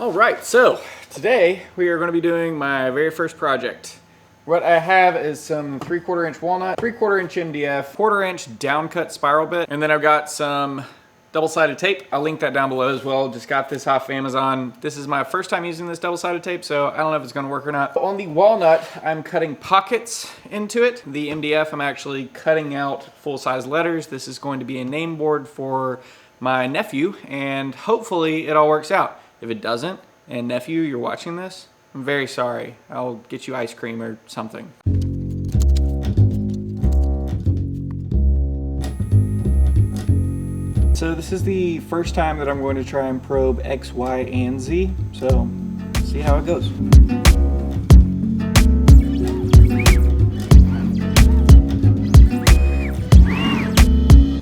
Alright, so today we are going to be doing my very first project. What I have is some 3/4 inch walnut, 3/4 inch MDF, 1/4 inch downcut spiral bit, and then I've got some double-sided tape. I'll link that down below as well. Just got this off Amazon. This is my first time using this double-sided tape, so I don't know if it's going to work or not. On the walnut, I'm cutting pockets into it. The MDF, I'm actually cutting out full-size letters. This is going to be a name board for my nephew, and hopefully it all works out. If it doesn't, and nephew, you're watching this, I'm very sorry. I'll get you ice cream or something. So this is the first time that I'm going to try and probe X, Y, and Z. So, see how it goes.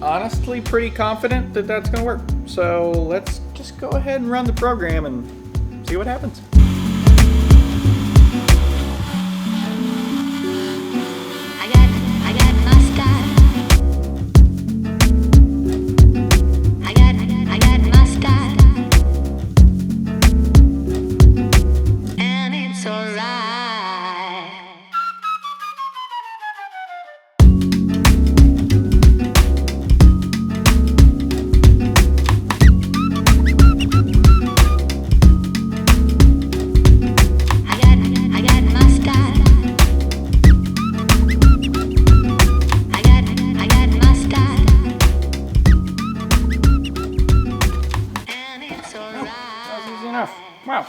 Honestly, pretty confident that that's going to work. So let's just go ahead and run the program and see what happens. Wow,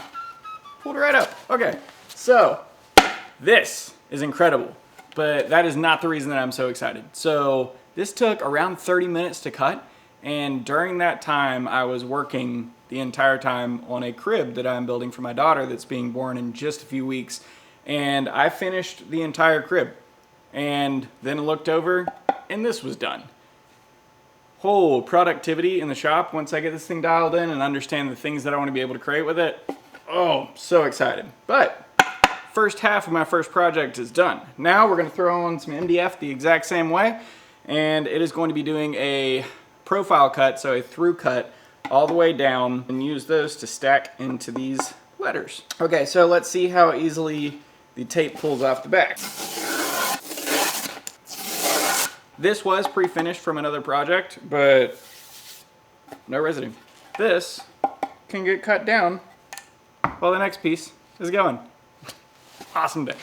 pulled it right up. Okay, so this is incredible, but that is not the reason that I'm so excited. So this took around 30 minutes to cut, and during that time I was working the entire time on a crib that I'm building for my daughter that's being born in just a few weeks, and I finished the entire crib and then looked over and this was done. Whole productivity in the shop once I get this thing dialed in and understand the things that I want to be able to create with it. Oh, so excited. But first half of my first project is done. Now we're going to throw on some MDF the exact same way, and it is going to be doing a profile cut, so a through cut all the way down, and use those to stack into these letters. Okay, so let's see how easily the tape pulls off the back. This was pre-finished from another project, but no residue. This can get cut down while the next piece is going. Awesome day.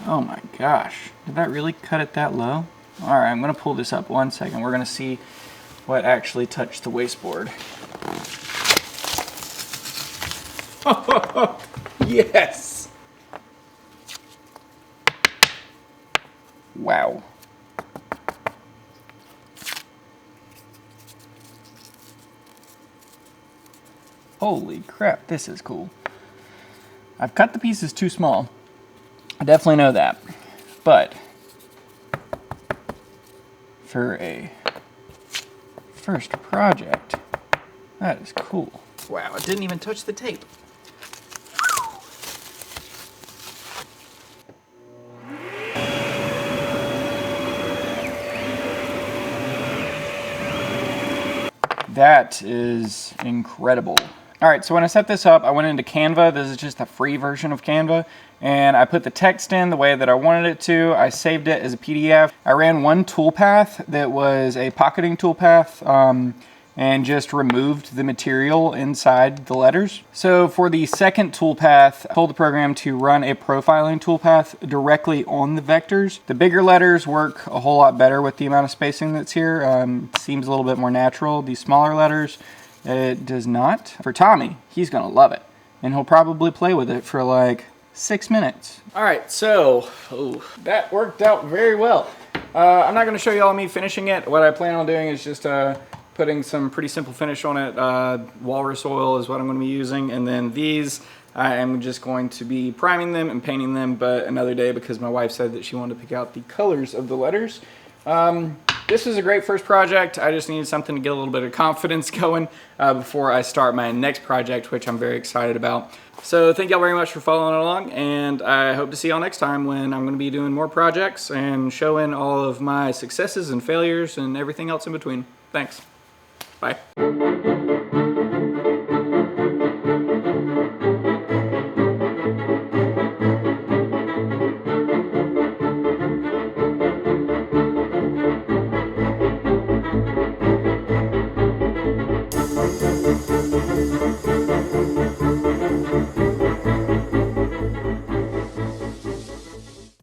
Oh my gosh, did that really cut it that low? All right, I'm gonna pull this up 1 second. We're gonna see what actually touched the wasteboard. Oh, yes! Wow. Holy crap, this is cool. I've cut the pieces too small. I definitely know that, but for a first project, that is cool. Wow, it didn't even touch the tape. That is incredible. All right, so when I set this up, I went into Canva. This is just a free version of Canva. And I put the text in the way that I wanted it to. I saved it as a PDF. I ran one toolpath that was a pocketing toolpath and just removed the material inside the letters. So for the second toolpath, I told the program to run a profiling toolpath directly on the vectors. The bigger letters work a whole lot better with the amount of spacing that's here. It seems a little bit more natural. These smaller letters, it does not. For Tommy, he's gonna love it. And he'll probably play with it for like 6 minutes. All right, so that worked out very well. I'm not gonna show you all me finishing it. What I plan on doing is just putting some pretty simple finish on it. Walrus oil is what I'm gonna be using. And then these, I am just going to be priming them and painting them, but another day because my wife said that she wanted to pick out the colors of the letters. this was a great first project. I just needed something to get a little bit of confidence going before I start my next project, which I'm very excited about. So thank y'all very much for following along, and I hope to see y'all next time when I'm going to be doing more projects and showing all of my successes and failures and everything else in between. Thanks. Bye.